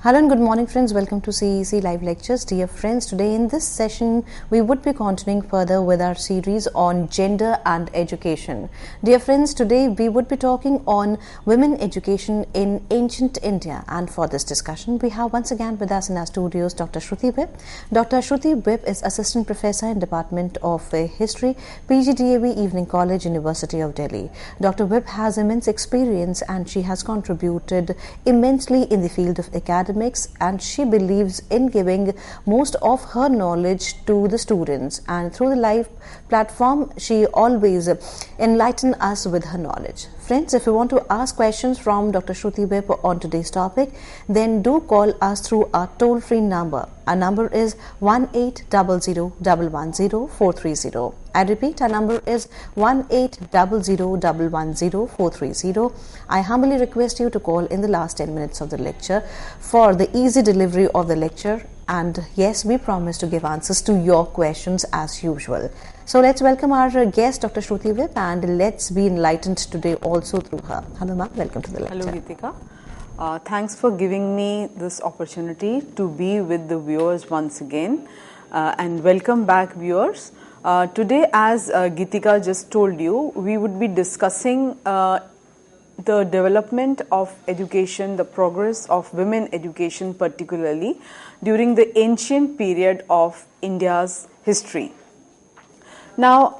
Hello and good morning friends, welcome to CEC Live Lectures. Dear friends, today in this session we would be continuing further with our series on gender and education. Dear friends, today we would be talking on women education in ancient India, and for this discussion we have once again with us in our studios Dr. Shruti Whip. Dr. Shruti Whip is Assistant Professor in Department of History, PGDAV Evening College, University of Delhi. Dr. Whip has immense experience and she has contributed immensely in the field of academics, and she believes in giving most of her knowledge to the students, and through the live platform she always enlightens us with her knowledge. Friends, if you want to ask questions from Dr. Shruti Whip on today's topic, then do call us through our toll-free number. Our number is 1800110430. I repeat, our number is 1800110430. I humbly request you to call in the last 10 minutes of the lecture for the easy delivery of the lecture, and yes, we promise to give answers to your questions as usual. So let's welcome our guest, Dr. Shruti Whip, and let's be enlightened today also through her. Hello ma'am, welcome to the lecture. Hello Geetika. Thanks for giving me this opportunity to be with the viewers once again, and welcome back viewers. Today, as Geetika just told you, we would be discussing the development of education, the progress of women education particularly during the ancient period of India's history. Now,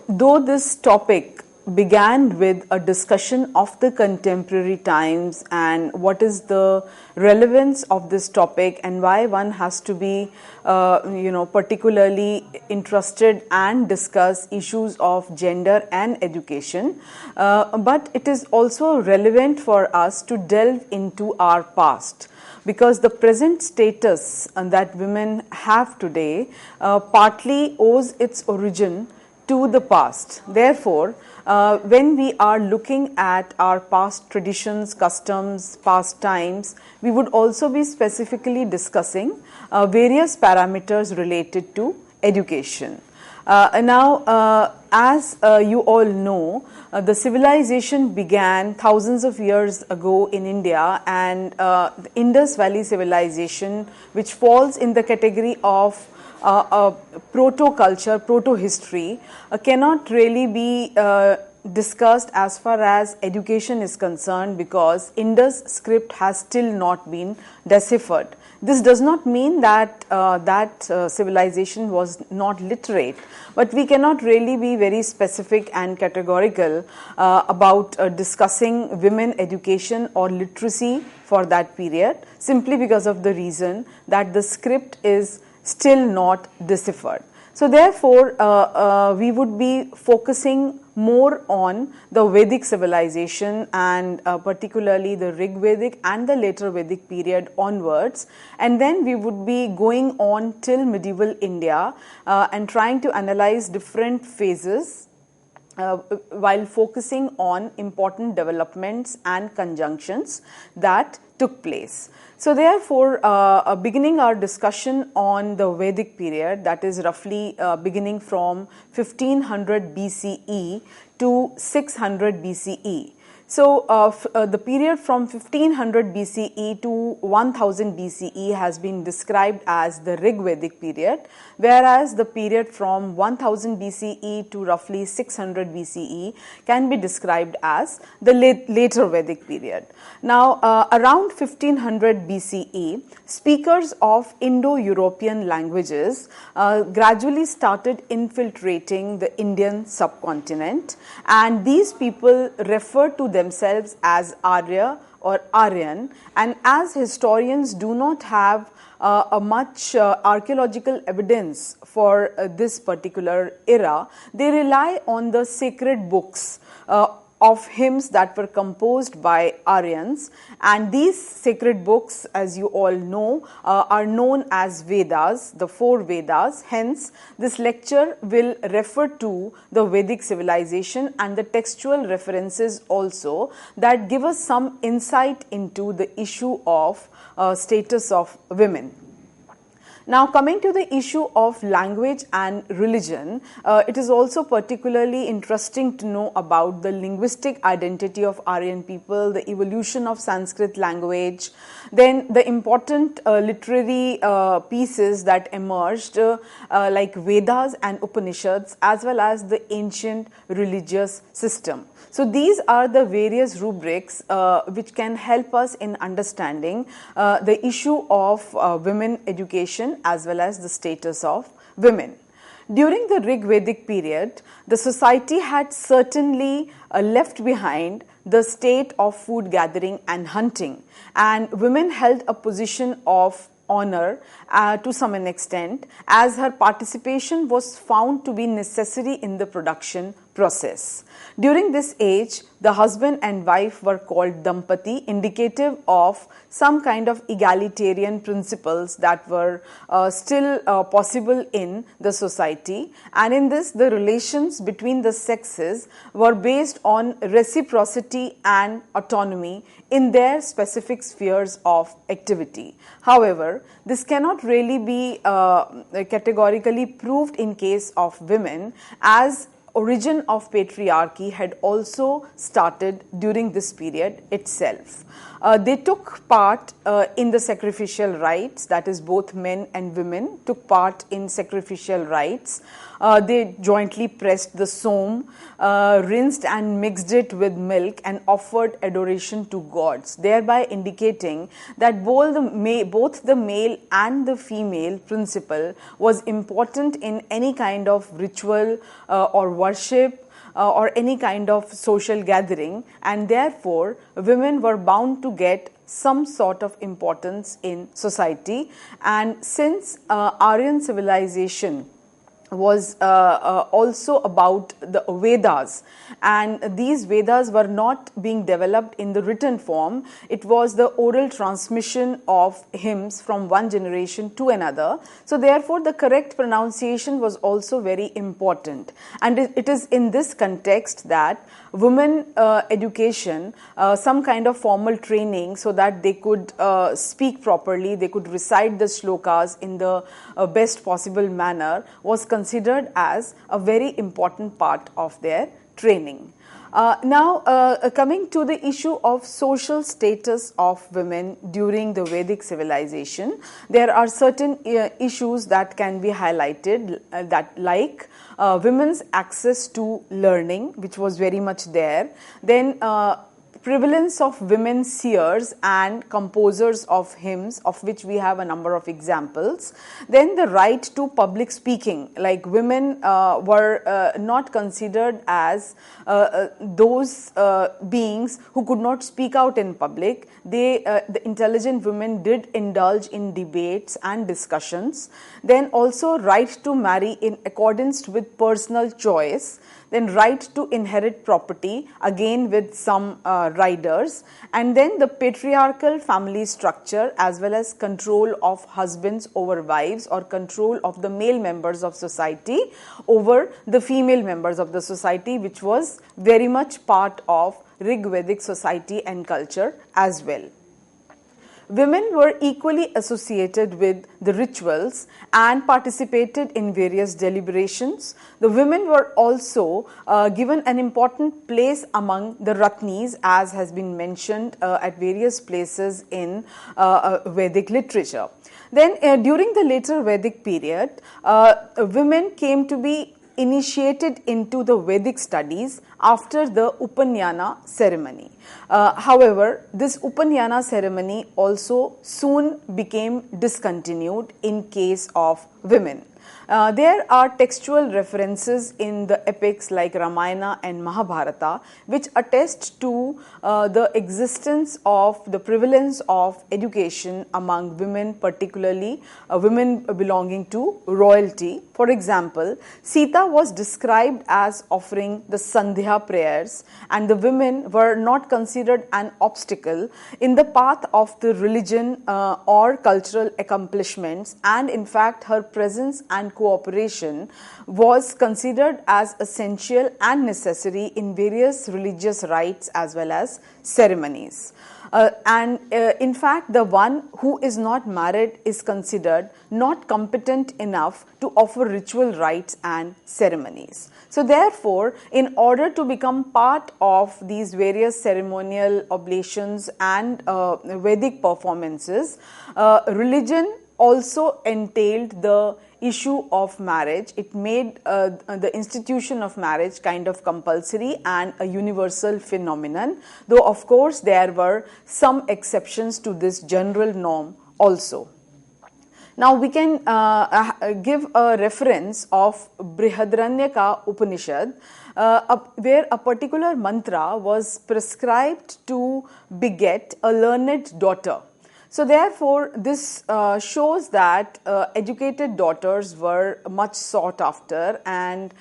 though this topic began with a discussion of the contemporary times and what is the relevance of this topic and why one has to be particularly interested and discuss issues of gender and education, but it is also relevant for us to delve into our past, because the present status that women have today partly owes its origin to the past. Therefore, when we are looking at our past traditions, customs, past times, we would also be specifically discussing various parameters related to education. As you all know, the civilization began thousands of years ago in India, and the Indus Valley civilization, which falls in the category of proto-culture, proto-history, cannot really be discussed as far as education is concerned, because Indus script has still not been deciphered. This does not mean that civilization was not literate, but we cannot really be very specific and categorical about discussing women education or literacy for that period, simply because of the reason that the script is still not deciphered. So therefore, we would be focusing more on the Vedic civilization, and particularly the Rig Vedic and the later Vedic period onwards, and then we would be going on till medieval India and trying to analyze different phases while focusing on important developments and conjunctions that took place. So therefore, beginning our discussion on the Vedic period, that is roughly beginning from 1500 BCE to 600 BCE. So the period from 1500 BCE to 1000 BCE has been described as the Rig Vedic period, whereas the period from 1000 BCE to roughly 600 BCE can be described as the later Vedic period. Now, around 1500 BCE, speakers of Indo-European languages gradually started infiltrating the Indian subcontinent, and these people referred to themselves as Arya or Aryan, and as historians do not have much archaeological evidence for this particular era, they rely on the sacred books of hymns that were composed by Aryans, and these sacred books, as you all know, are known as Vedas, the four Vedas. Hence, this lecture will refer to the Vedic civilization and the textual references also that give us some insight into the issue of status of women. Now, coming to the issue of language and religion, it is also particularly interesting to know about the linguistic identity of Aryan people, the evolution of Sanskrit language, then the important literary pieces that emerged like Vedas and Upanishads, as well as the ancient religious system. So these are the various rubrics which can help us in understanding the issue of women education as well as the status of women. During the Rig Vedic period, the society had certainly left behind the state of food gathering and hunting, and women held a position of honor to some extent, as her participation was found to be necessary in the production process. During this age, the husband and wife were called dampati, indicative of some kind of egalitarian principles that were still possible in the society, and in this the relations between the sexes were based on reciprocity and autonomy in their specific spheres of activity. However, this cannot really be categorically proved in case of women, as origin of patriarchy had also started during this period itself. They took part in the sacrificial rites, that is, both men and women took part in sacrificial rites. They jointly pressed the som, rinsed and mixed it with milk, and offered adoration to gods, thereby indicating that both the male and the female principle was important in any kind of ritual or worship or any kind of social gathering, and therefore women were bound to get some sort of importance in society. And since Aryan civilization was also about the Vedas, and these Vedas were not being developed in the written form, it was the oral transmission of hymns from one generation to another. So therefore the correct pronunciation was also very important, and it is in this context that women education, some kind of formal training so that they could speak properly, they could recite the shlokas in the best possible manner, was considered as a very important part of their training. Coming to the issue of social status of women during the Vedic civilization, there are certain issues that can be highlighted, that like women's access to learning, which was very much there, then prevalence of women seers and composers of hymns, of which we have a number of examples. Then the right to public speaking, like women were not considered as those beings who could not speak out in public. The intelligent women did indulge in debates and discussions. Then also right to marry in accordance with personal choice. Then right to inherit property, again with some riders, and then the patriarchal family structure as well as control of husbands over wives, or control of the male members of society over the female members of the society, which was very much part of Rig Vedic society and culture as well. Women were equally associated with the rituals and participated in various deliberations. The women were also given an important place among the Ratnis, as has been mentioned at various places in Vedic literature. Then during the later Vedic period, women came to be initiated into the Vedic studies after the Upanayana ceremony. However, this Upanayana ceremony also soon became discontinued in case of women. There are textual references in the epics like Ramayana and Mahabharata which attest to the existence of the prevalence of education among women, particularly women belonging to royalty. For example, Sita was described as offering the Sandhya prayers, and the women were not considered an obstacle in the path of the religion or cultural accomplishments, and in fact her presence and cooperation was considered as essential and necessary in various religious rites as well as ceremonies. In fact, the one who is not married is considered not competent enough to offer ritual rites and ceremonies. So therefore, in order to become part of these various ceremonial oblations and Vedic performances, religion also entailed the issue of marriage. It made the institution of marriage kind of compulsory and a universal phenomenon, though of course there were some exceptions to this general norm also. Now we can give a reference of Brihadaranyaka Upanishad, where a particular mantra was prescribed to beget a learned daughter. So therefore, this shows that educated daughters were much sought after, and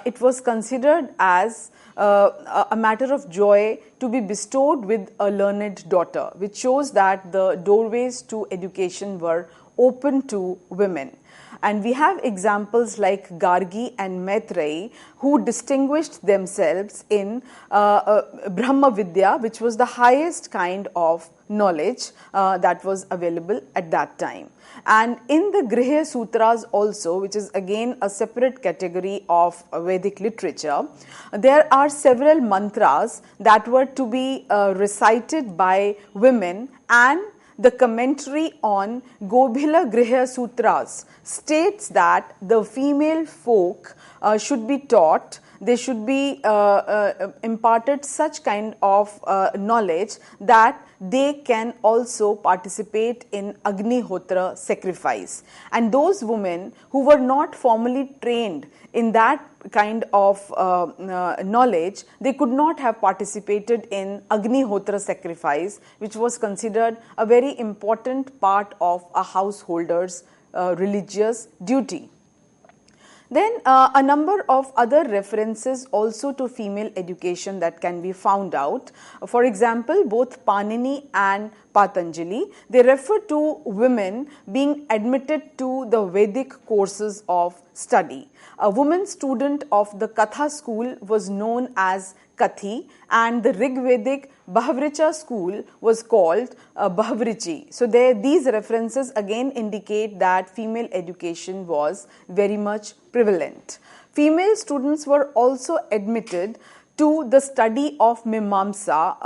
it was considered as a matter of joy to be bestowed with a learned daughter, which shows that the doorways to education were open to women. And we have examples like Gargi and Maitreyi, who distinguished themselves in Brahma Vidya, which was the highest kind of knowledge that was available at that time. And in the Griha Sutras also, which is again a separate category of Vedic literature, there are several mantras that were to be recited by women, and the commentary on Gobhila Griha Sutras states that the female folk should be taught, they should be imparted such kind of knowledge that they can also participate in Agnihotra sacrifice. And those women who were not formally trained in that kind of knowledge, they could not have participated in Agnihotra sacrifice, which was considered a very important part of a householder's religious duty. Then a number of other references also to female education that can be found out. For example, both Panini and Patanjali, they refer to women being admitted to the Vedic courses of study. A woman student of the Katha school was known as Kathi, and the Rig Vedic Bahavricha school was called Bahavrichi. So these references again indicate that female education was very much prevalent. Female students were also admitted to the study of Mimamsa,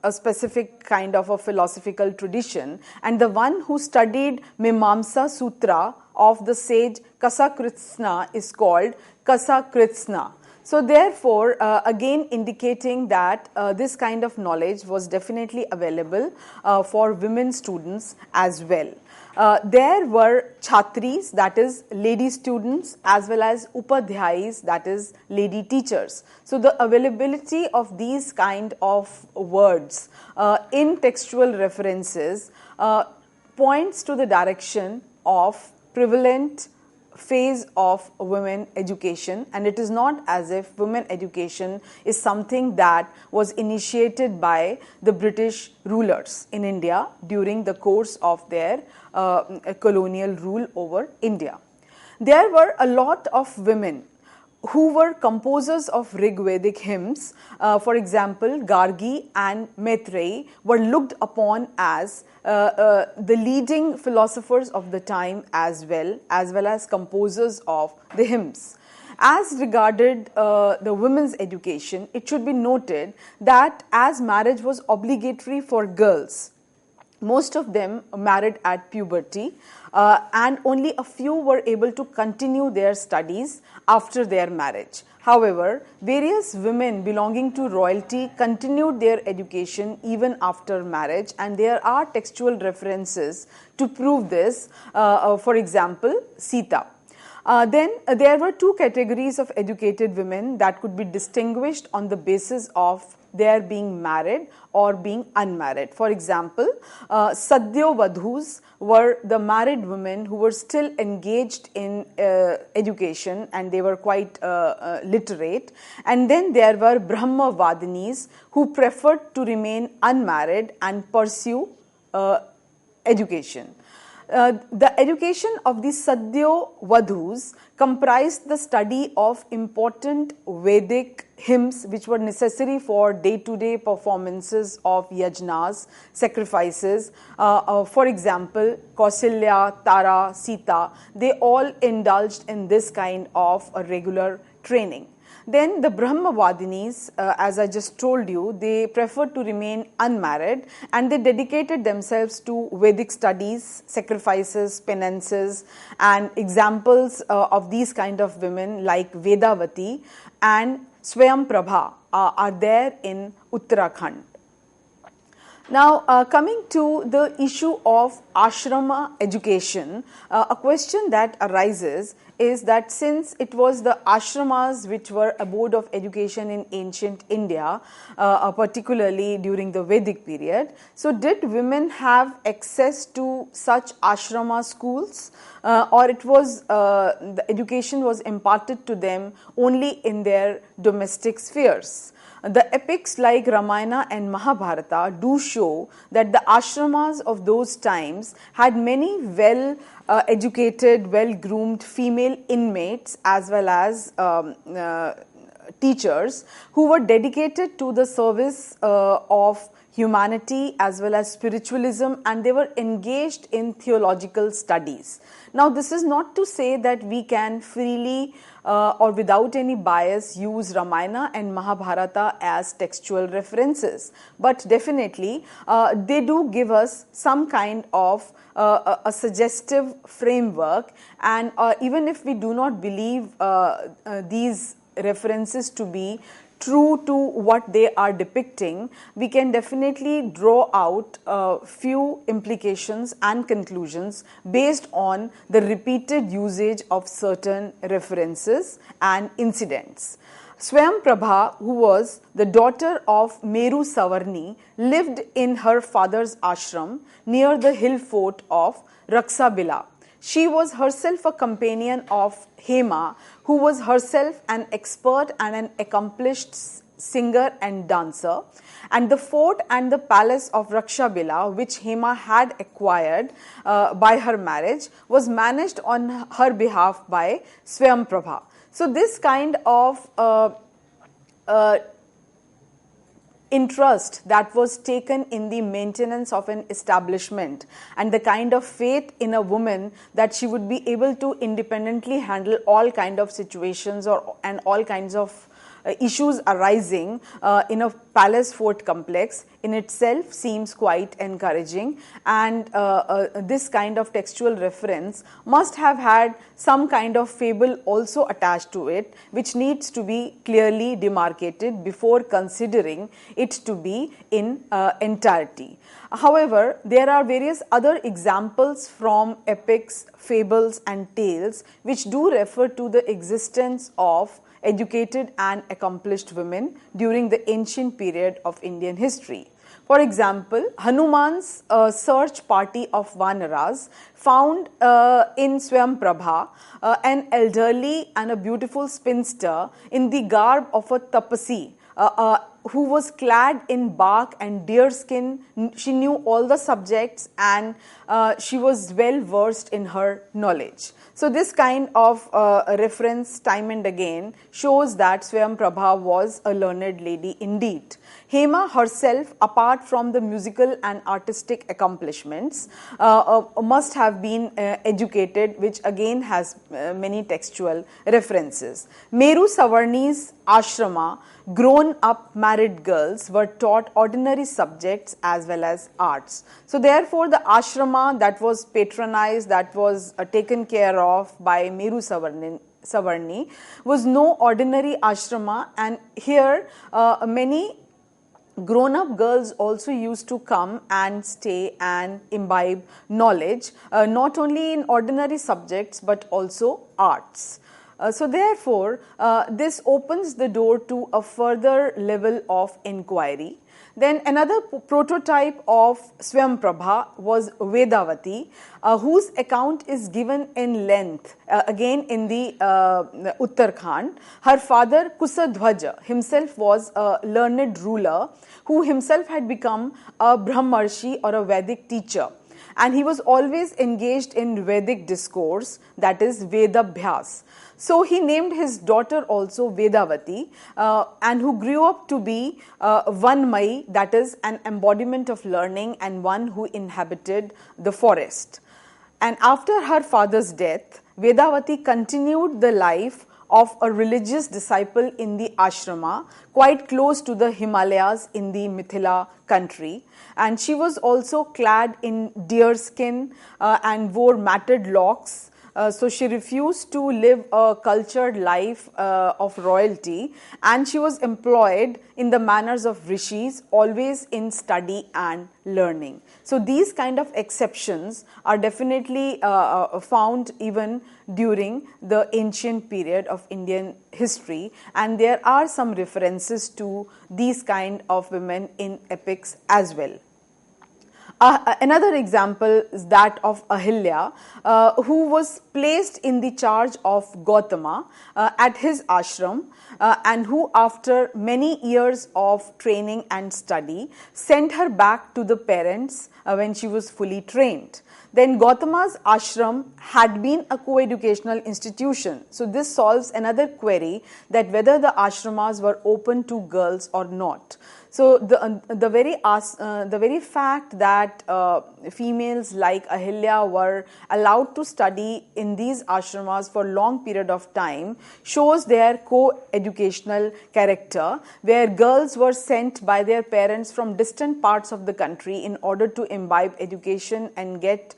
a specific kind of a philosophical tradition, and the one who studied Mimamsa Sutra of the sage Kasakritsna is called Kasakritsna. So therefore, again indicating that this kind of knowledge was definitely available for women students as well. There were Chhatris, that is lady students, as well as Upadhyayis, that is lady teachers. So the availability of these kind of words in textual references points to the direction of prevalent phase of women education, and it is not as if women education is something that was initiated by the British rulers in India during the course of their colonial rule over India. There were a lot of women who were composers of Rig Vedic hymns. For example, Gargi and Maitreyi were looked upon as the leading philosophers of the time as well as composers of the hymns. As regarded the women's education, it should be noted that as marriage was obligatory for girls, most of them married at puberty, and only a few were able to continue their studies after their marriage. However, various women belonging to royalty continued their education even after marriage, and there are textual references to prove this. For example, Sita. Then there were two categories of educated women that could be distinguished on the basis of their being married or being unmarried. For example, Sadhyo Vadhus were the married women who were still engaged in education, and they were quite literate. And then there were Brahma Vadinis who preferred to remain unmarried and pursue education. The education of the Sadhyo Vadhus comprised the study of important Vedic hymns which were necessary for day-to-day performances of yajnas, sacrifices. For example, Kausalya, Tara, Sita, they all indulged in this kind of a regular training. Then the Brahmavadinis, as I just told you, they preferred to remain unmarried and they dedicated themselves to Vedic studies, sacrifices, penances, and examples of these kind of women like Vedavati and Swayamprabha are there in Uttarakhand. Now, coming to the issue of ashrama education, a question that arises is that since it was the ashramas which were abode of education in ancient India, particularly during the Vedic period, so did women have access to such ashrama schools, or it was the education was imparted to them only in their domestic spheres? The epics like Ramayana and Mahabharata do show that the ashramas of those times had many well educated, well groomed female inmates as well as teachers who were dedicated to the service of humanity as well as spiritualism, and they were engaged in theological studies. Now, this is not to say that we can freely or without any bias use Ramayana and Mahabharata as textual references, but definitely they do give us some kind of a suggestive framework, and even if we do not believe these references to be true to what they are depicting, we can definitely draw out a few implications and conclusions based on the repeated usage of certain references and incidents. Swayamprabha, who was the daughter of Meru Savarni, lived in her father's ashram near the hill fort of Raksabila. She was herself a companion of Hema, who was herself an expert and an accomplished singer and dancer. And the fort and the palace of Rakshabila, which Hema had acquired by her marriage, was managed on her behalf by Swayamprabha. So this kind of interest that was taken in the maintenance of an establishment and the kind of faith in a woman that she would be able to independently handle all kind of situations and all kinds of issues arising in a palace fort complex in itself seems quite encouraging, and this kind of textual reference must have had some kind of fable also attached to it, which needs to be clearly demarcated before considering it to be in entirety. However, there are various other examples from epics, fables and tales which do refer to the existence of educated and accomplished women during the ancient period of Indian history. For example, Hanuman's search party of Vanaras found in Swayamprabha an elderly and a beautiful spinster in the garb of a tapasi, who was clad in bark and deer skin. She knew all the subjects and she was well versed in her knowledge. So this kind of reference time and again shows that Swayamprabha was a learned lady indeed. Hema herself, apart from the musical and artistic accomplishments, must have been educated, which again has many textual references. Meru Savarni's ashrama, grown up married girls were taught ordinary subjects as well as arts. So therefore the ashrama that was patronized, that was taken care of by Meru Savarni was no ordinary ashrama, and here many grown-up girls also used to come and stay and imbibe knowledge, not only in ordinary subjects but also arts. So therefore, this opens the door to a further level of inquiry. Then another prototype of Swayamprabha was Vedavati, whose account is given in length again in the Uttarakhand. Her father Kusadhwaja himself was a learned ruler who himself had become a Brahmarshi or a Vedic teacher. and he was always engaged in Vedic discourse, that is Vedabhyas. So he named his daughter also Vedavati, and who grew up to be Vanmai, that is an embodiment of learning and one who inhabited the forest. And after her father's death, Vedavati continued the life of a religious disciple in the ashrama, quite close to the Himalayas in the Mithila country. And she was also clad in deer skin and wore matted locks. So she refused to live a cultured life of royalty, and she was employed in the manners of rishis, always in study and learning. So these kind of exceptions are definitely found even during the ancient period of Indian history, and there are some references to these kind of women in epics as well. Another example is that of Ahilya, who was placed in the charge of Gautama at his ashram, and who after many years of training and study sent her back to the parents when she was fully trained. Then Gautama's ashram had been a co-educational institution. So this solves another query that whether the ashramas were open to girls or not. So the very fact that females like Ahilya were allowed to study in these ashramas for long period of time shows their co-educational character, where girls were sent by their parents from distant parts of the country in order to imbibe education and get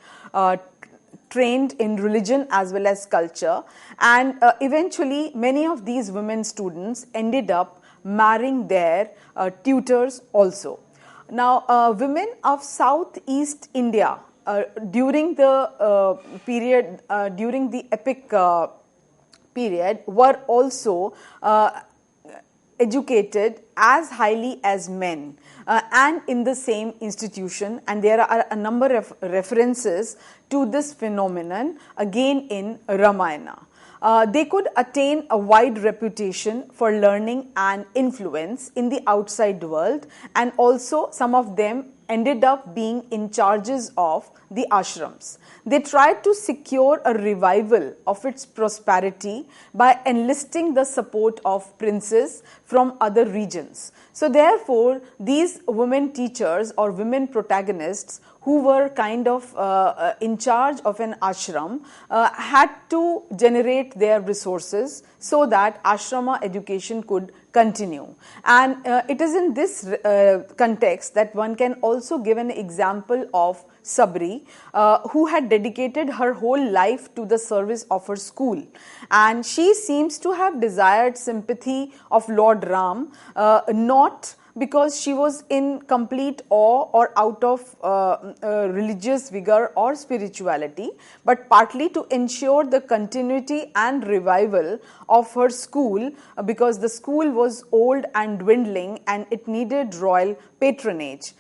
trained in religion as well as culture, and eventually many of these women students ended up marrying their tutors also. Now, women of Southeast India during the period, during the epic period, were also educated as highly as men and in the same institution, and there are a number of references to this phenomenon again in Ramayana. They could attain a wide reputation for learning and influence in the outside world, and also some of them ended up being in charges of the ashrams. They tried to secure a revival of its prosperity by enlisting the support of princes from other regions. So therefore, these women teachers or women protagonists who were kind of in charge of an ashram had to generate their resources so that ashrama education could continue. And it is in this context that one can also give an example of Sabri, who had dedicated her whole life to the service of her school, and she seems to have desired sympathy of Lord Ram, not because she was in complete awe or out of religious vigor or spirituality, but partly to ensure the continuity and revival of her school, because the school was old and dwindling and it needed royal patronage.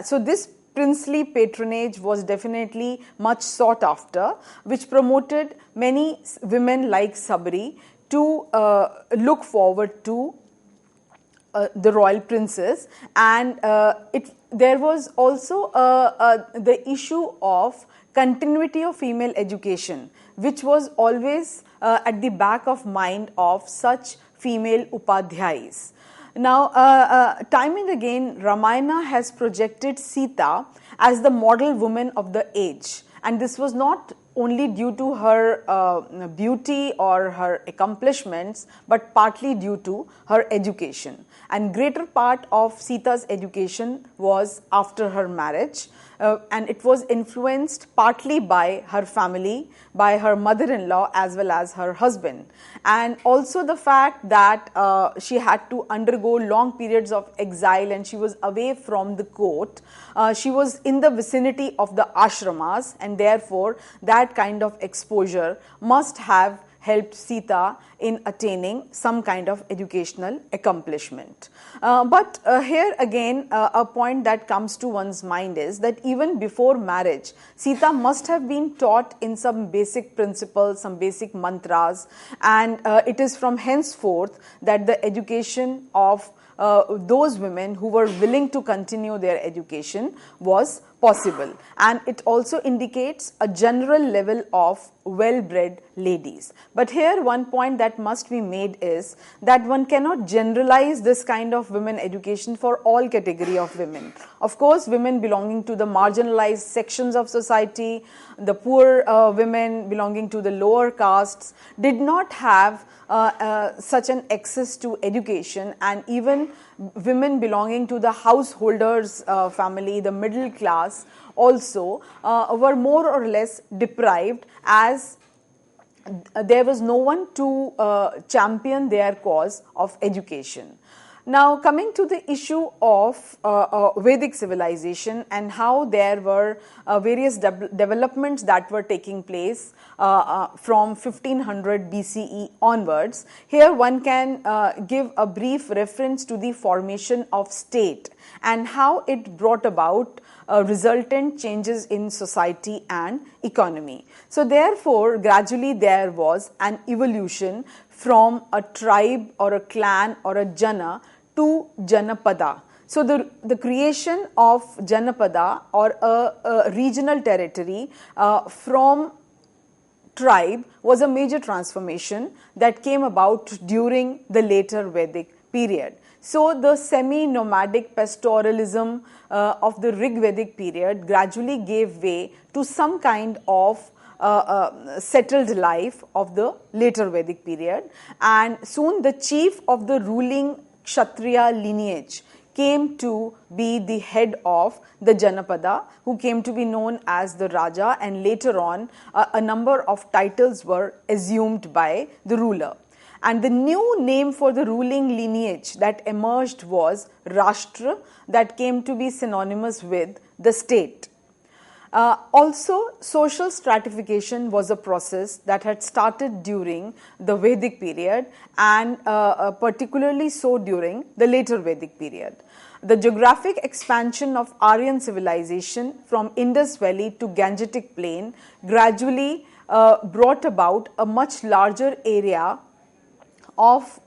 So this princely patronage was definitely much sought after, which promoted many women like Sabri to look forward to the royal princess. And there was also the issue of continuity of female education, which was always at the back of mind of such female upadhyayis. Now, time and again, Ramayana has projected Sita as the model woman of the age, and this was not only due to her beauty or her accomplishments, but partly due to her education. And greater part of Sita's education was after her marriage, and it was influenced partly by her family, by her mother-in-law as well as her husband, and also the fact that she had to undergo long periods of exile and she was away from the court. She was in the vicinity of the ashramas, and therefore that kind of exposure must have helped Sita in attaining some kind of educational accomplishment. But here again, a point that comes to one's mind is that even before marriage, Sita must have been taught in some basic principles, some basic mantras, and it is from henceforth that the education of those women who were willing to continue their education was possible, and it also indicates a general level of well-bred ladies. But here one point that must be made is that one cannot generalize this kind of women education for all category of women. Of course, women belonging to the marginalized sections of society, the poor women belonging to the lower castes did not have such an access to education, and even women belonging to the householders family, the middle class, also were more or less deprived, as there was no one to champion their cause of education. Now, coming to the issue of Vedic civilization and how there were various developments that were taking place from 1500 BCE onwards, here one can give a brief reference to the formation of state and how it brought about resultant changes in society and economy. So therefore, gradually there was an evolution from a tribe or a clan or a jana to Janapada. So the creation of Janapada, or a regional territory from tribe, was a major transformation that came about during the later Vedic period. So the semi-nomadic pastoralism of the Rig Vedic period gradually gave way to some kind of settled life of the later Vedic period, and soon the chief of the ruling Kshatriya lineage came to be the head of the Janapada, who came to be known as the Raja, and later on a number of titles were assumed by the ruler. And the new name for the ruling lineage that emerged was Rashtra, that came to be synonymous with the state. Also, social stratification was a process that had started during the Vedic period, and particularly so during the later Vedic period. The geographic expansion of Aryan civilization from Indus Valley to Gangetic Plain gradually brought about a much larger area of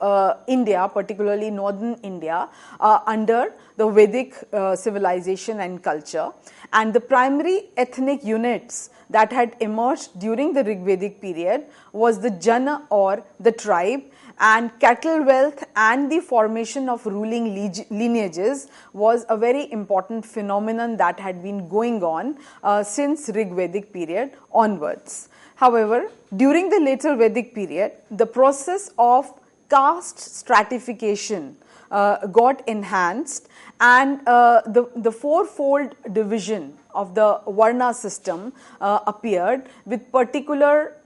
India, particularly northern India, under the Vedic civilization and culture. And the primary ethnic units that had emerged during the Rig Vedic period was the Jana, or the tribe, and cattle wealth and the formation of ruling lineages was a very important phenomenon that had been going on since Rig Vedic period onwards. However, during the later Vedic period, the process of caste stratification got enhanced, and the fourfold division of the Varna system appeared, with particular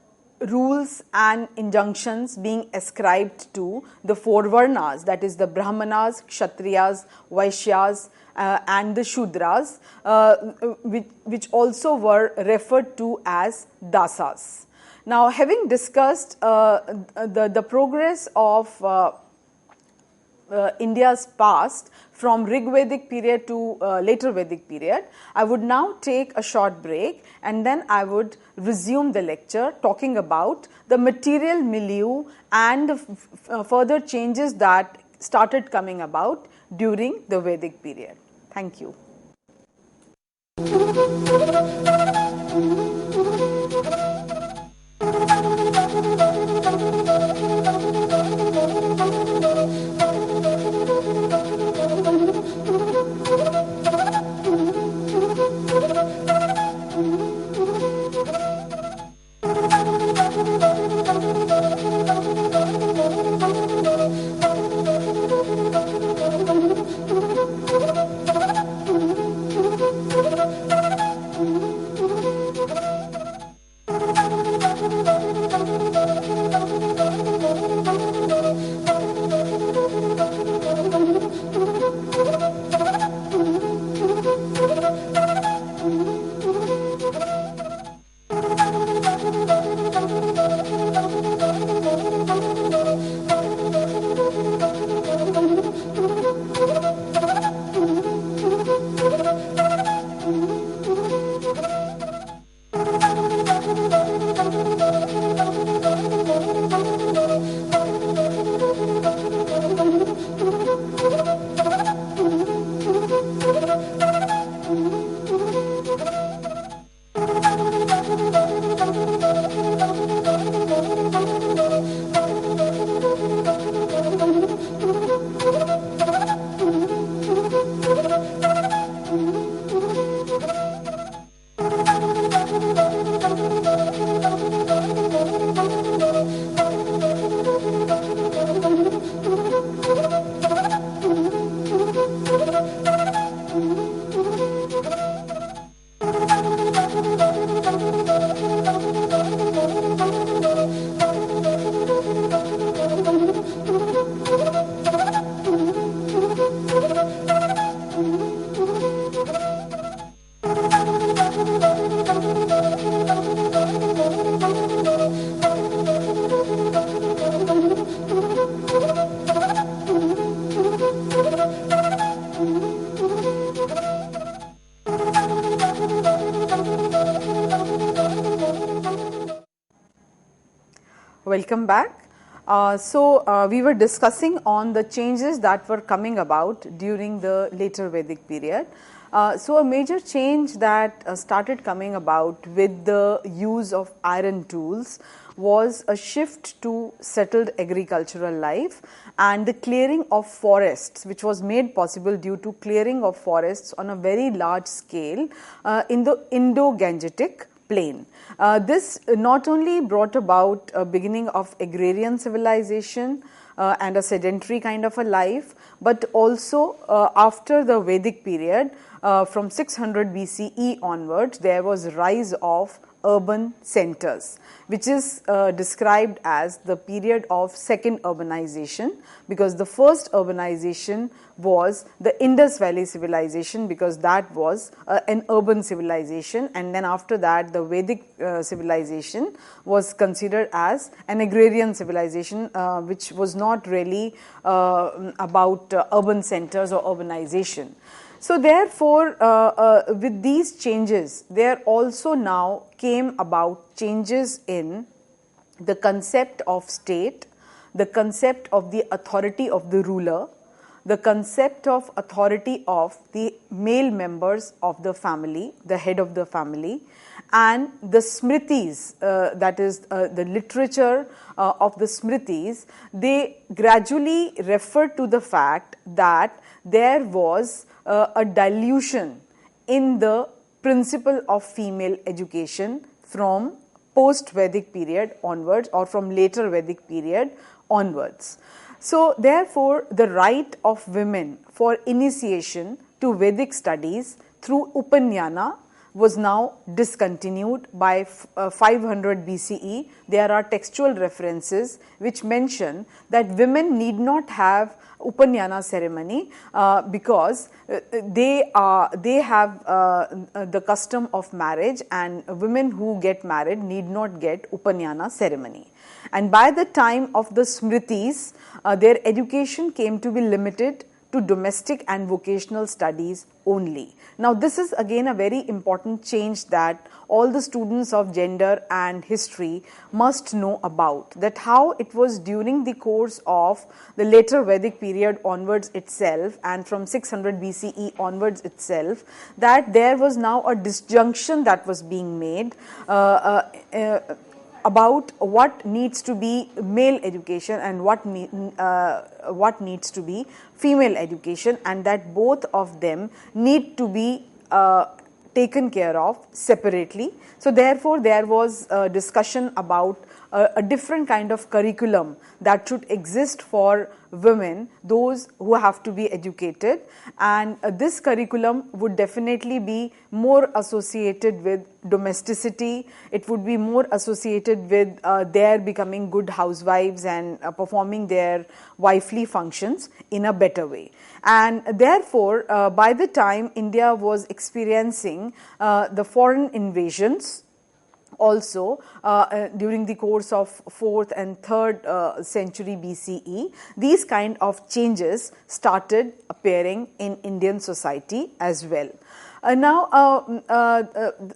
rules and injunctions being ascribed to the four Varnas, that is the Brahmanas, Kshatriyas, Vaishyas and the Shudras, which also were referred to as Dasas. Now, having discussed the progress of India's past from Rig Vedic period to later Vedic period, I would now take a short break, and then I would resume the lecture talking about the material milieu and the further changes that started coming about during the Vedic period. Thank you. welcome back. We were discussing on the changes that were coming about during the later Vedic period. A major change that started coming about with the use of iron tools was a shift to settled agricultural life and the clearing of forests, which was made possible due to clearing of forests on a very large scale in the Indo-Gangetic plain. This not only brought about a beginning of agrarian civilization and a sedentary kind of a life, but also after the Vedic period, from 600 BCE onwards, there was a rise of urban centers, which is described as the period of second urbanization, because the first urbanization was the Indus Valley civilization, because that was an urban civilization, and then after that the Vedic civilization was considered as an agrarian civilization, which was not really about urban centers or urbanization. So therefore, with these changes, there also now came about changes in the concept of state, the concept of the authority of the ruler, the concept of authority of the male members of the family, the head of the family, and the smritis, that is the literature of the smritis, they gradually refer to the fact that there was a dilution in the principle of female education from post-Vedic period onwards or from later Vedic period onwards. So therefore, the right of women for initiation to Vedic studies through Upanyana was now discontinued by 500 BCE. There are textual references which mention that women need not have Upanyana ceremony because they have the custom of marriage, and women who get married need not get Upanyana ceremony. And by the time of the Smritis, their education came to be limited to domestic and vocational studies only. Now this is again a very important change that all the students of gender and history must know about, that how it was during the course of the later Vedic period onwards itself, and from 600 BCE onwards itself, that there was now a disjunction that was being made about what needs to be male education and what needs to be female education, and that both of them need to be taken care of separately. So therefore, there was a discussion about a different kind of curriculum that should exist for women, those who have to be educated, and this curriculum would definitely be more associated with domesticity. It would be more associated with their becoming good housewives and performing their wifely functions in a better way. And therefore, by the time India was experiencing the foreign invasions, also during the course of 4th and 3rd century BCE, these kind of changes started appearing in Indian society as well. Now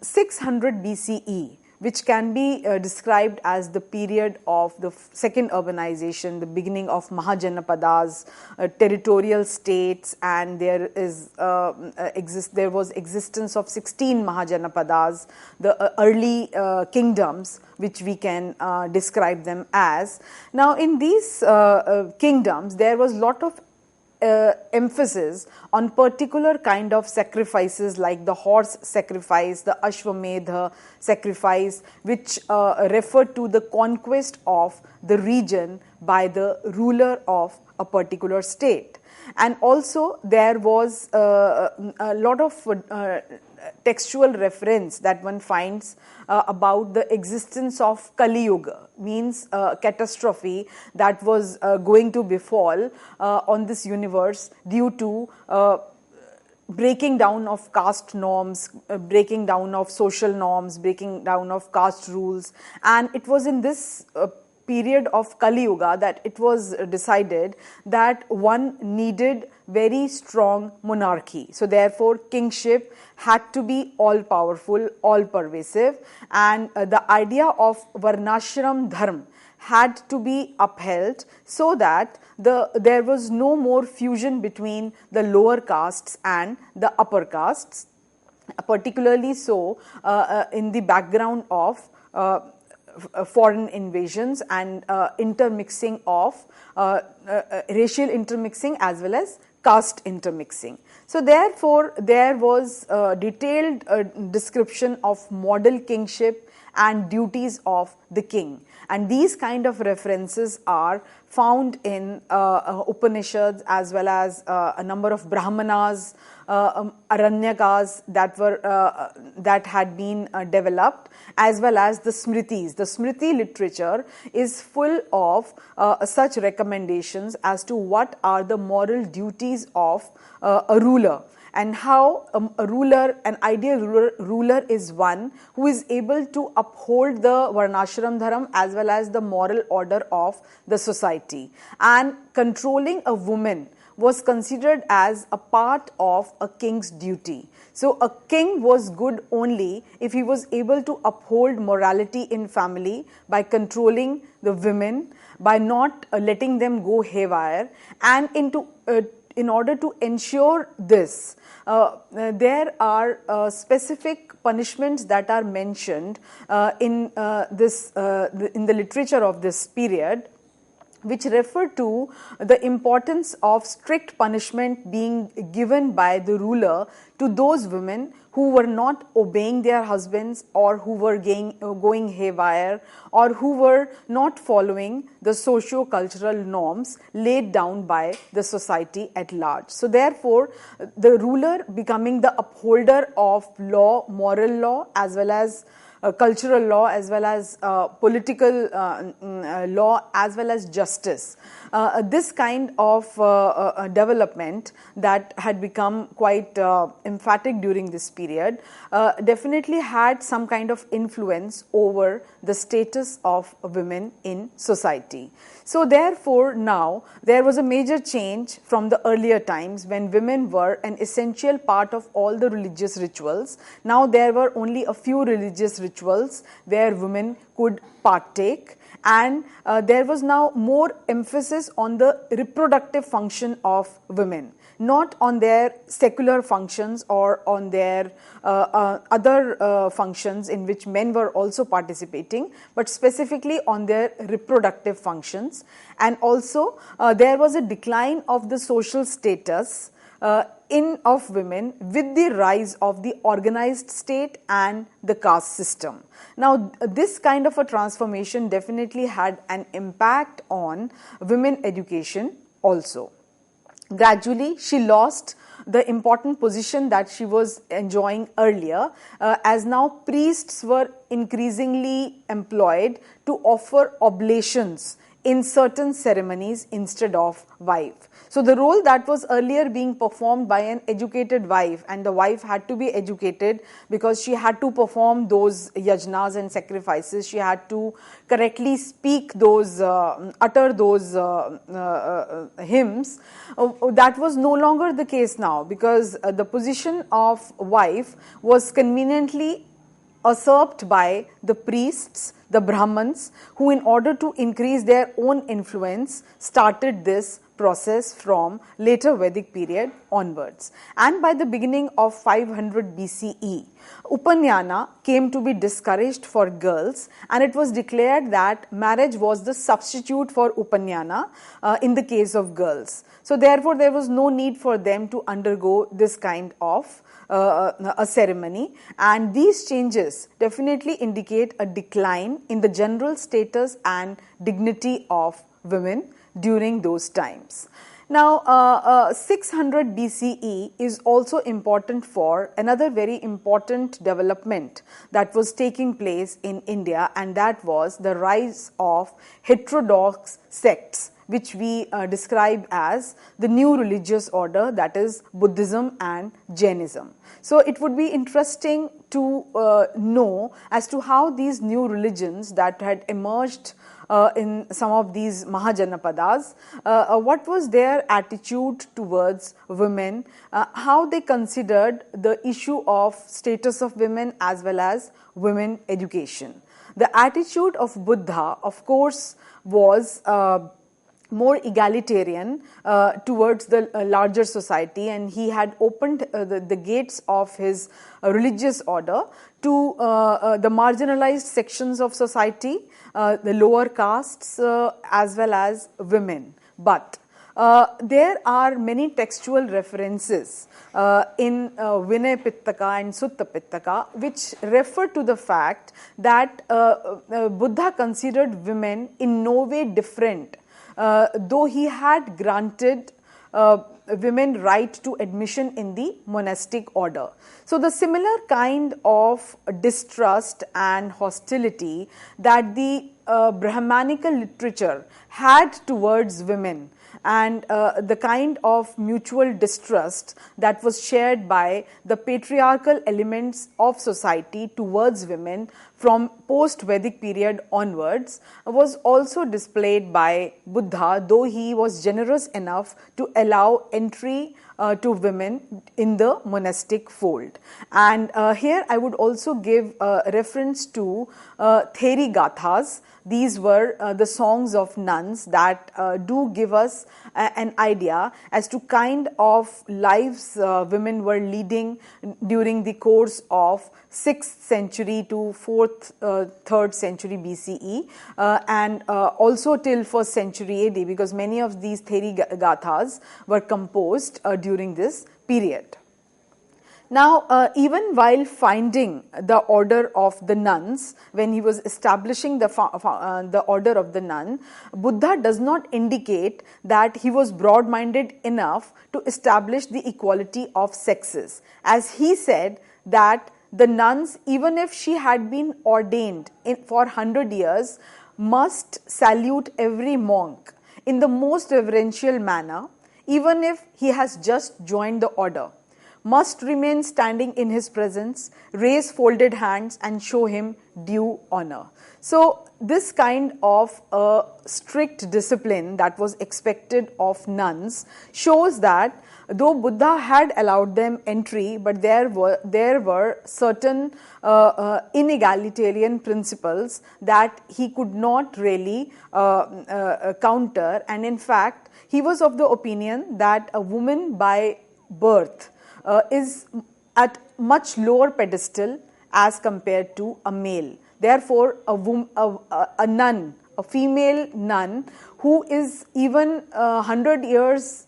600 BCE, which can be described as the period of the second urbanization, the beginning of Mahajanapadas, territorial states, and there was existence of 16 Mahajanapadas, the early kingdoms, which we can describe them as. Now in these kingdoms, there was lot of emphasis on particular kind of sacrifices like the horse sacrifice, the Ashwamedha sacrifice, which referred to the conquest of the region by the ruler of a particular state. And also there was a lot of textual reference that one finds about the existence of Kali Yuga, means catastrophe that was going to befall on this universe due to breaking down of caste norms, breaking down of social norms, breaking down of caste rules. And it was in this period of Kali Yuga that it was decided that one needed very strong monarchy. So therefore, kingship had to be all powerful, all pervasive, and the idea of Varnashram Dharma had to be upheld so that there was no more fusion between the lower castes and the upper castes, particularly so in the background of foreign invasions and intermixing of racial intermixing as well as caste intermixing. So therefore, there was a detailed description of model kingship and duties of the king, and these kind of references are found in Upanishads as well as a number of Brahmanas, Aranyakas that had been developed, as well as the Smritis. The Smriti literature is full of such recommendations as to what are the moral duties of a ruler, and how a ruler, an ideal ruler is one who is able to uphold the Varnashram Dharam as well as the moral order of the society. And controlling a woman was considered as a part of a king's duty. So a king was good only if he was able to uphold morality in family by controlling the women, by not letting them go haywire, and in order to ensure this, there are specific punishments that are mentioned in the literature of this period, which refer to the importance of strict punishment being given by the ruler to those women who were not obeying their husbands, or who were going haywire, or who were not following the socio-cultural norms laid down by the society at large. So therefore, the ruler becoming the upholder of law, moral law, as well as cultural law, as well as political law, as well as justice. This kind of development that had become quite emphatic during this period definitely had some kind of influence over the status of women in society. So therefore, now there was a major change from the earlier times when women were an essential part of all the religious rituals. Now there were only a few religious rituals where women could partake, and there was now more emphasis on the reproductive function of women, not on their secular functions or on their other functions in which men were also participating, but specifically on their reproductive functions. And also there was a decline of the social status of women with the rise of the organized state and the caste system. Now, this kind of a transformation definitely had an impact on women education also. Gradually, she lost the important position that she was enjoying earlier, as now priests were increasingly employed to offer oblations in certain ceremonies instead of wife. So the role that was earlier being performed by an educated wife, and the wife had to be educated because she had to perform those yajnas and sacrifices, she had to correctly speak those, utter those hymns, that was no longer the case now, because the position of wife was conveniently usurped by the priests, the Brahmins, who in order to increase their own influence started this process from later Vedic period onwards. And by the beginning of 500 BCE, Upanyana came to be discouraged for girls, and it was declared that marriage was the substitute for Upanyana in the case of girls. So therefore, there was no need for them to undergo this kind of a ceremony, and these changes definitely indicate a decline in the general status and dignity of women during those times. Now, 600 BCE is also important for another very important development that was taking place in India, and that was the rise of heterodox sects, which we describe as the new religious order, that is Buddhism and Jainism. So it would be interesting to know as to how these new religions that had emerged in some of these Mahajanapadas, what was their attitude towards women, how they considered the issue of status of women as well as women education. The attitude of Buddha, of course, was more egalitarian towards the larger society, and he had opened the gates of his religious order to the marginalized sections of society, the lower castes, as well as women. But there are many textual references in Vinay Pittaka and Sutta Pittaka which refer to the fact that Buddha considered women in no way different, though he had granted women right to admission in the monastic order. So the similar kind of distrust and hostility that the Brahmanical literature had towards women, and the kind of mutual distrust that was shared by the patriarchal elements of society towards women from post-Vedic period onwards was also displayed by Buddha, though he was generous enough to allow entry to women in the monastic fold. And here I would also give reference to Theri Gathas. These were the songs of nuns that do give us an idea as to kind of lives women were leading during the course of 6th century to 3rd century BCE, and also till 1st century AD, because many of these Theri Gathas were composed during this period. Now, even while finding the order of the nuns, when he was establishing the order of the nun, Buddha does not indicate that he was broad-minded enough to establish the equality of sexes, as he said that the nuns, even if she had been ordained for 100 years, must salute every monk in the most reverential manner, even if he has just joined the order, must remain standing in his presence, raise folded hands and show him due honor. So this kind of strict discipline that was expected of nuns shows that though Buddha had allowed them entry, but there were certain inegalitarian principles that he could not really counter, and in fact he was of the opinion that a woman by birth is at much lower pedestal as compared to a male. Therefore, a nun, a female nun who is even 100 years,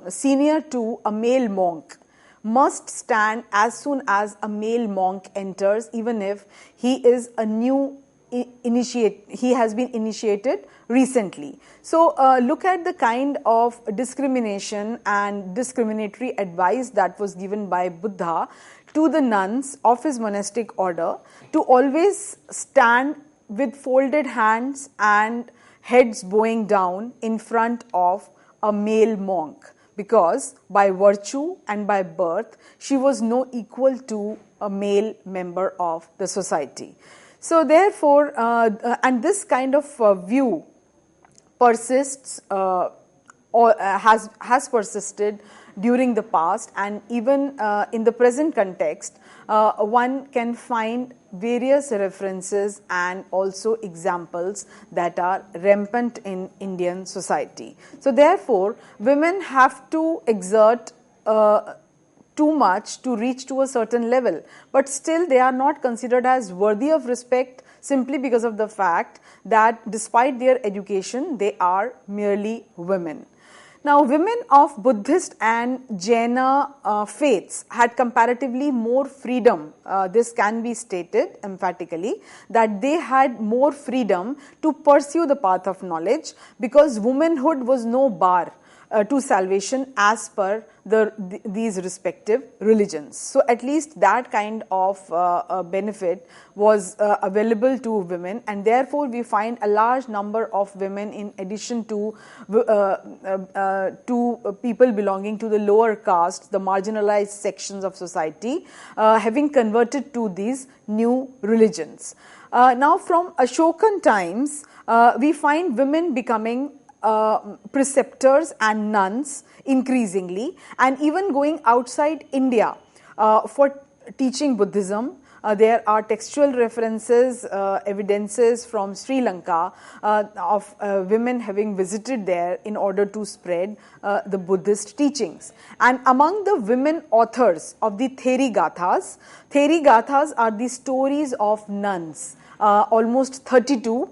senior to a male monk, must stand as soon as a male monk enters, even if he is a new he has been initiated recently. So look at the kind of discrimination and discriminatory advice that was given by Buddha to the nuns of his monastic order to always stand with folded hands and heads bowing down in front of a male monk, because by virtue and by birth she was no equal to a male member of the society. So therefore, and this kind of view persists or has persisted during the past, and even in the present context, one can find various references and also examples that are rampant in Indian society. So therefore, women have to exert too much to reach to a certain level, but still they are not considered as worthy of respect simply because of the fact that despite their education, they are merely women. Now, women of Buddhist and Jaina faiths had comparatively more freedom. This can be stated emphatically that they had more freedom to pursue the path of knowledge, because womanhood was no bar to salvation as per these respective religions. So at least that kind of benefit was available to women, and therefore we find a large number of women, in addition to people belonging to the lower caste, the marginalized sections of society, having converted to these new religions. Now from Ashokan times, we find women becoming preceptors and nuns increasingly, and even going outside India for teaching Buddhism. There are textual references, evidences from Sri Lanka of women having visited there in order to spread the Buddhist teachings. And among the women authors of the Therigathas are the stories of nuns, almost 32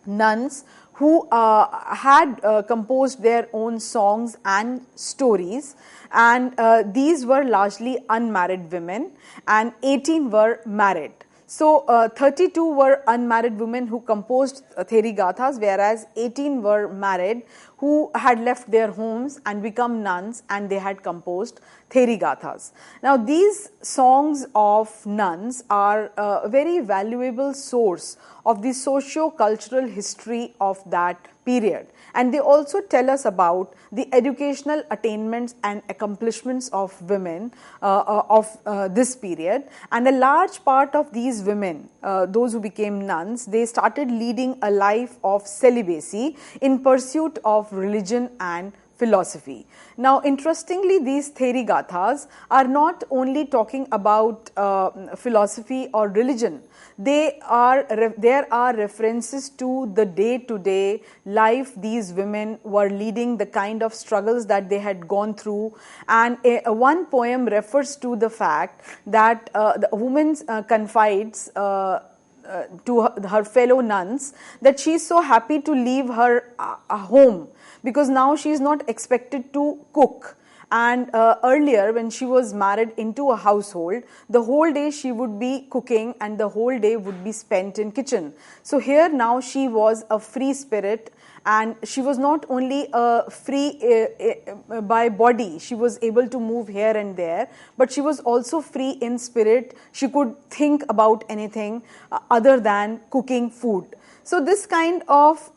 nuns who had composed their own songs and stories, and these were largely unmarried women and 18 were married. So 32 were unmarried women who composed Therigathas, whereas 18 were married who had left their homes and become nuns, and they had composed Therigathas. Now these songs of nuns are a very valuable source of the socio-cultural history of that period, and they also tell us about the educational attainments and accomplishments of women of this period. And a large part of these women, those who became nuns, they started leading a life of celibacy in pursuit of religion and philosophy. Now, interestingly, these Therigathas are not only talking about philosophy or religion. There are references to the day-to-day life these women were leading, the kind of struggles that they had gone through. And one poem refers to the fact that the woman confides to her fellow nuns that she is so happy to leave her home, because now she is not expected to cook. And earlier, when she was married into a household, the whole day she would be cooking and the whole day would be spent in kitchen. So here now she was a free spirit, and she was not only free by body, she was able to move here and there, but she was also free in spirit. She could think about anything other than cooking food. So this kind of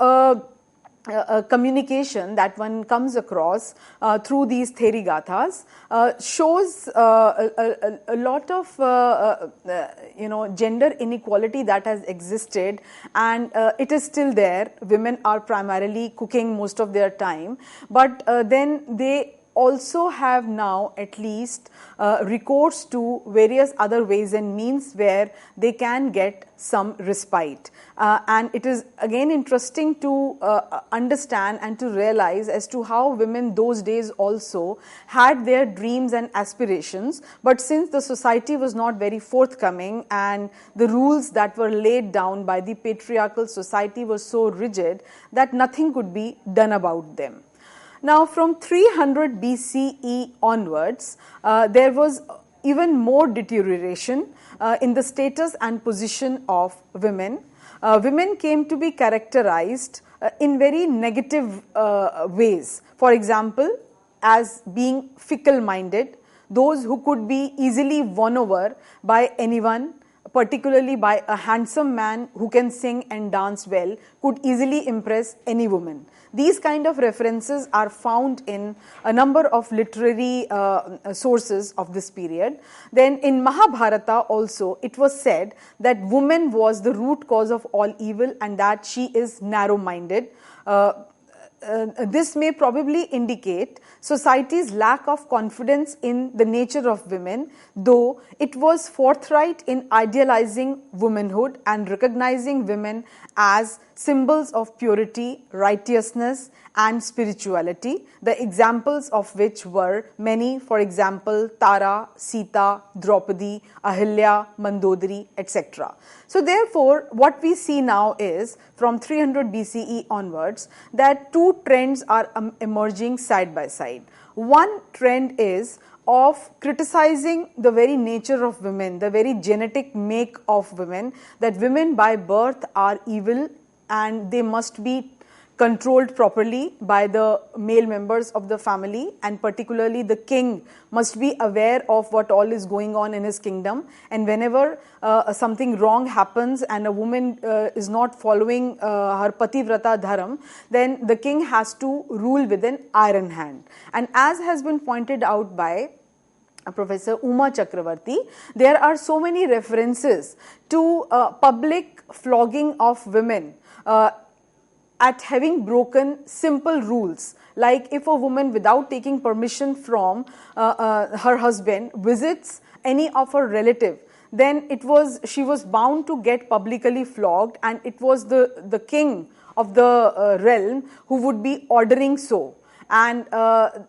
communication that one comes across through these Therigathas shows a lot of gender inequality that has existed, and it is still there. Women are primarily cooking most of their time, but then they also have now at least recourse to various other ways and means where they can get some respite. And it is again interesting to understand and to realize as to how women those days also had their dreams and aspirations, but since the society was not very forthcoming and the rules that were laid down by the patriarchal society were so rigid that nothing could be done about them. Now, from 300 BCE onwards, there was even more deterioration in the status and position of women. Women came to be characterized in very negative ways. For example, as being fickle-minded, those who could be easily won over by anyone, particularly by a handsome man who can sing and dance well, could easily impress any woman. These kind of references are found in a number of literary sources of this period. Then in Mahabharata also it was said that woman was the root cause of all evil and that she is narrow-minded. This may probably indicate society's lack of confidence in the nature of women, though it was forthright in idealizing womanhood and recognizing women as symbols of purity, righteousness, and spirituality, the examples of which were many, for example, Tara, Sita, Draupadi, Ahilya, Mandodari, etc. So therefore, what we see now is, from 300 BCE onwards, that two trends are emerging side by side. One trend is of criticizing the very nature of women, the very genetic make of women, that women by birth are evil and they must be controlled properly by the male members of the family, and particularly the king must be aware of what all is going on in his kingdom, and whenever something wrong happens and a woman is not following her pativrata dharam, then the king has to rule with an iron hand. And as has been pointed out by Professor Uma Chakravarti, there are so many references to public flogging of women at having broken simple rules, like if a woman without taking permission from her husband visits any of her relative, then she was bound to get publicly flogged, and it was the king of the realm who would be ordering so. And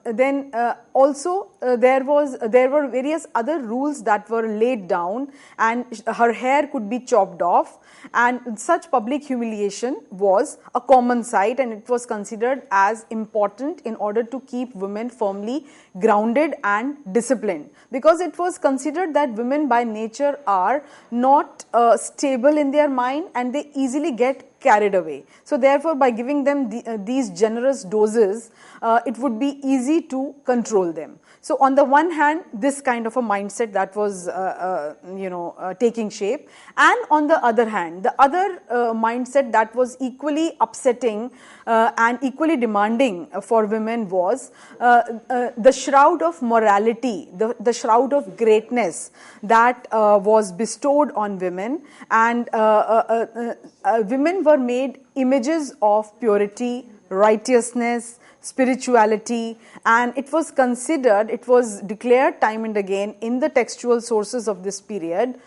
then also there were various other rules that were laid down, and her hair could be chopped off, and such public humiliation was a common sight, and it was considered as important in order to keep women firmly grounded and disciplined, because it was considered that women by nature are not stable in their mind and they easily get carried away. So therefore, by giving them these generous doses, it would be easy to control them. So on the one hand, this kind of a mindset that was taking shape, and on the other hand, the other mindset that was equally upsetting and equally demanding for women was the shroud of morality, the shroud of greatness that was bestowed on women, and women were made images of purity, righteousness, spirituality, and it was considered, it was declared time and again in the textual sources of this period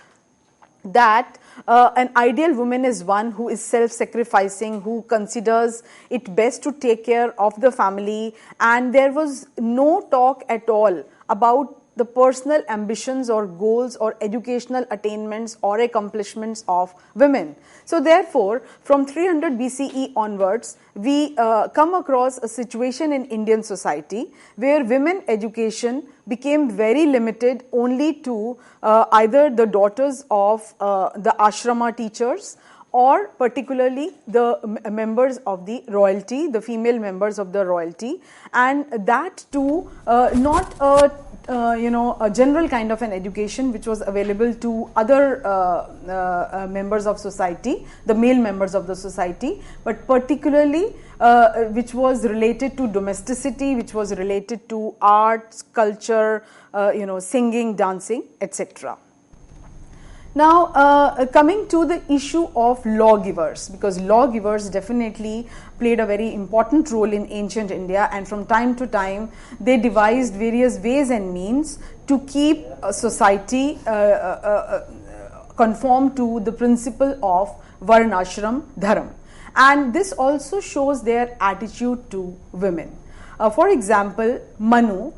that an ideal woman is one who is self-sacrificing, who considers it best to take care of the family, and there was no talk at all about the personal ambitions or goals or educational attainments or accomplishments of women. So therefore, from 300 BCE onwards, we come across a situation in Indian society where women education became very limited only to either the daughters of the Ashrama teachers, or particularly the members of the royalty, the female members of the royalty, and that too not a general kind of an education which was available to other members of society, the male members of the society, but particularly which was related to domesticity, which was related to arts, culture, singing, dancing, etc. Now, coming to the issue of lawgivers, because lawgivers definitely played a very important role in ancient India, and from time to time they devised various ways and means to keep society conform to the principle of Varnashram Dharam. And this also shows their attitude to women. For example, Manu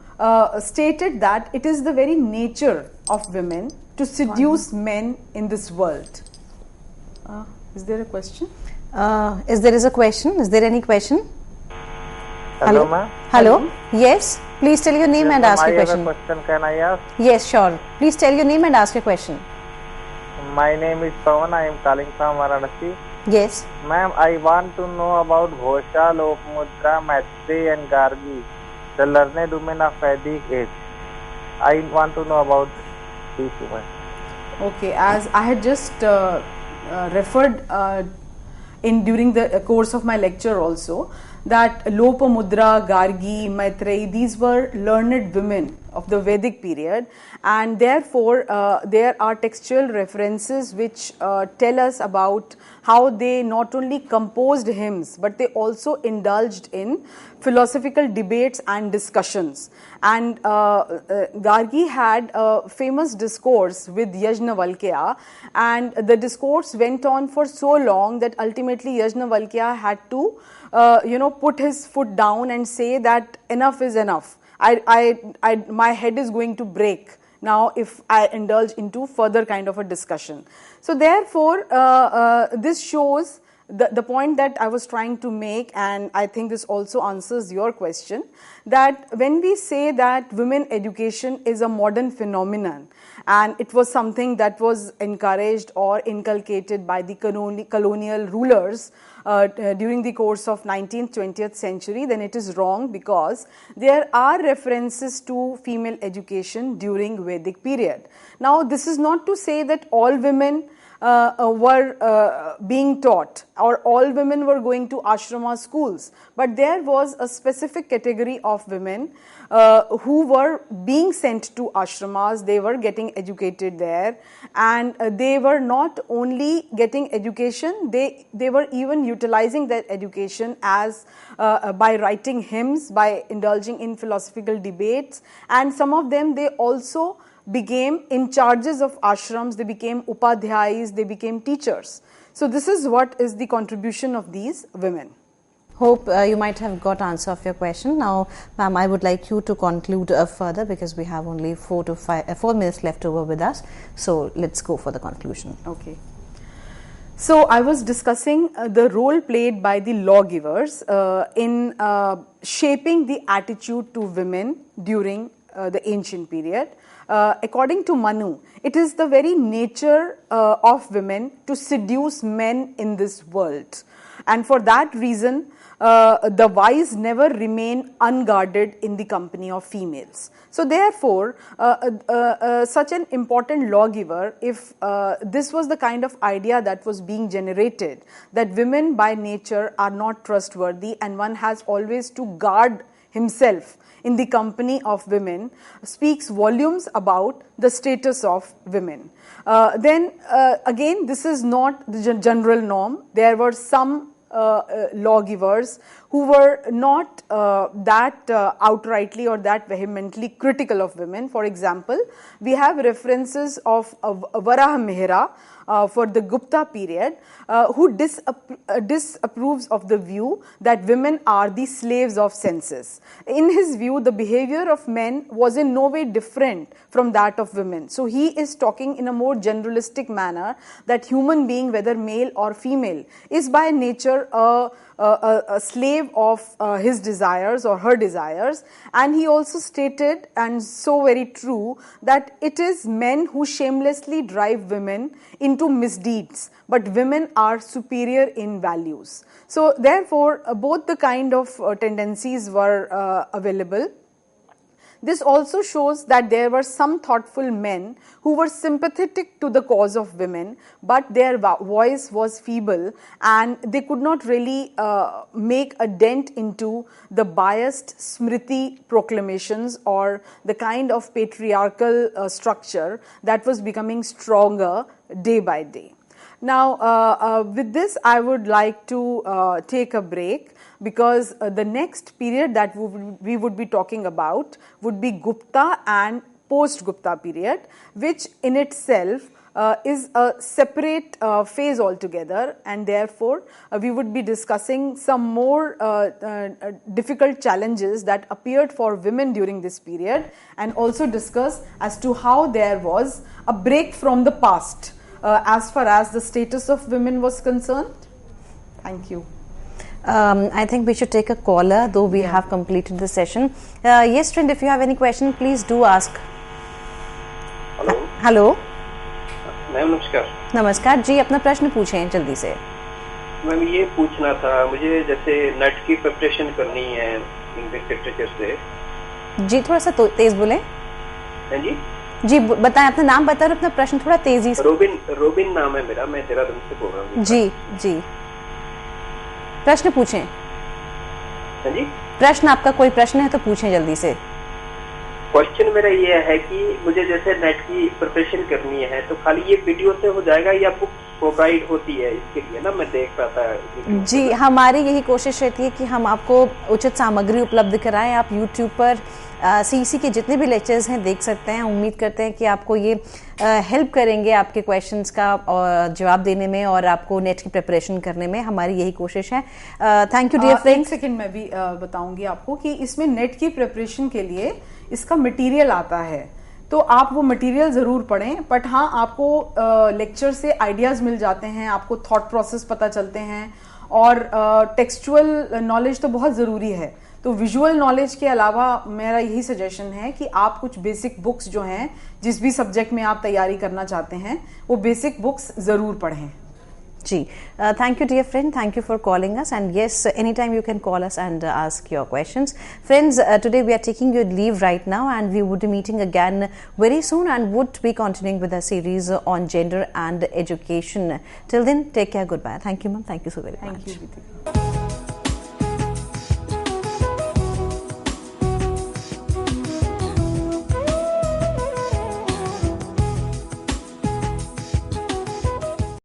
stated that it is the very nature of women to seduce men in this world. Is there a question? Is there a question? Is there any question? Hello, ma'am. Hello. Yes. Please tell your name and ask your question. I have a question. Can I ask? Yes, sure. Please tell your name and ask your question. My name is Pawan. I am calling from Varanasi. Yes. Ma'am, I want to know about Ghosha, Lopamudra, Maitreyi and Gargi, the learned women of Vedic age. I want to know about these women. Okay, as I had just referred during the course of my lecture also, that Lopamudra, Gargi, Maitreyi, these were learned women of the Vedic period, and therefore there are textual references which tell us about how they not only composed hymns but they also indulged in philosophical debates and discussions. And Gargi had a famous discourse with Yajnavalkya, and the discourse went on for so long that ultimately Yajnavalkya had to put his foot down and say that enough is enough. My head is going to break now if I indulge into further kind of a discussion. So therefore, this shows the point that I was trying to make, and I think this also answers your question, that when we say that women education is a modern phenomenon and it was something that was encouraged or inculcated by the colonial rulers during the course of 19th, 20th century, then it is wrong, because there are references to female education during Vedic period. Now, this is not to say that all women were being taught or all women were going to ashrama schools, but there was a specific category of women who were being sent to ashramas. They were getting educated there, and they were not only getting education, they were even utilizing that education as by writing hymns, by indulging in philosophical debates, and some of them they also became in charges of ashrams, they became upadhyayis, they became teachers. So this is what is the contribution of these women. Hope you might have got answer of your question. Now, ma'am, I would like you to conclude further because we have only 4 minutes left over with us. So let's go for the conclusion. Okay. So I was discussing the role played by the lawgivers in shaping the attitude to women during the ancient period. According to Manu, it is the very nature of women to seduce men in this world. And for that reason, the wise never remain unguarded in the company of females. So therefore, such an important lawgiver, if this was the kind of idea that was being generated, that women by nature are not trustworthy and one has always to guard himself in the company of women, speaks volumes about the status of women. Then again, this is not the general norm. There were some lawgivers who were not that outrightly or that vehemently critical of women. For example, we have references of Varaha Mihra for the Gupta period, who disapproves of the view that women are the slaves of senses. In his view, the behavior of men was in no way different from that of women. So he is talking in a more generalistic manner that human being, whether male or female, is by nature a slave of his desires or her desires. And he also stated, and so very true, that it is men who shamelessly drive women into misdeeds, but women are superior in values. So therefore, both the kind of tendencies were available. This also shows that there were some thoughtful men who were sympathetic to the cause of women, but their voice was feeble and they could not really make a dent into the biased Smriti proclamations or the kind of patriarchal structure that was becoming stronger day by day. Now, with this, I would like to take a break, because the next period that we would be talking about would be Gupta and post-Gupta period, which in itself is a separate phase altogether, and therefore we would be discussing some more difficult challenges that appeared for women during this period, and also discuss as to how there was a break from the past as far as the status of women was concerned. Thank you. I think we should take a caller, though we have completed the session. Yes, friend, if you have any question, please do ask. Hello. Hello. Ma'am नमस्कार. नमस्कार जी, अपना प्रश्न पूछें जल्दी से. Ma'am ये पूछना था मुझे, जैसे नेट की प्रिपरेशन करनी है इंग्लिश लिटरेचर से. जी थोड़ा सा तेज बोले. हैं जी. जी बताएं, अपना नाम बताएं और अपना प्रश्न थोड़ा तेजी से. रोबिन नाम है मेरा, मैं देहरादून से बोल रहा हूँ. जी जी, प्रश्न पूछें. हैं जी. प्रश्न, आपका कोई प्रश्न है तो पूछें जल्दी से. क्वेश्चन मेरा ये है कि मुझे जैसे नेट की प्रिपरेशन करनी है तो खाली ये वीडियो से हो जाएगा या बुक प्रोवाइड होती है इसके लिए ना, मैं देख रहा था. जी, हमारी यही कोशिश रहती है कि हम आपको उचित सामग्री उपलब्ध कराएं. आप यूट्यूब पर CEC के जितने भी लेक्चर्स हैं देख सकते हैं. उम्मीद करते हैं कि आपको ये हेल्प करेंगे आपके क्वेश्चंस का जवाब देने में और आपको नेट की प्रिपरेशन करने में. हमारी यही कोशिश है. Thank you dear friend. एक सेकंड मैं भी बताऊंगी आपको कि इसमें नेट की प्रिपरेशन के लिए इसका मटेरियल आता है, तो आप वो मटेरियल ज़रूर पढ़ें. बट हाँ, आपको लेक्चर से आइडियाज़ मिल जाते हैं, आपको थॉट प्रोसेस पता चलते हैं, और टेक्सचुअल नॉलेज तो बहुत ज़रूरी है. तो विजुअल नॉलेज के अलावा मेरा यही सजेशन है कि आप कुछ बेसिक बुक्स जो हैं, जिस भी सब्जेक्ट में आप तैयारी करना चाहते हैं, वो बेसिक बुक्स ज़रूर पढ़ें. जी, thank you dear friend, thank you for calling us, and yes, anytime you can call us and ask your questions. Friends, today we are taking your leave right now, and we would be meeting again very soon and would be continuing with a series on gender and education. Till then, take care, goodbye. Thank you ma'am, thank you so very much. Thank you.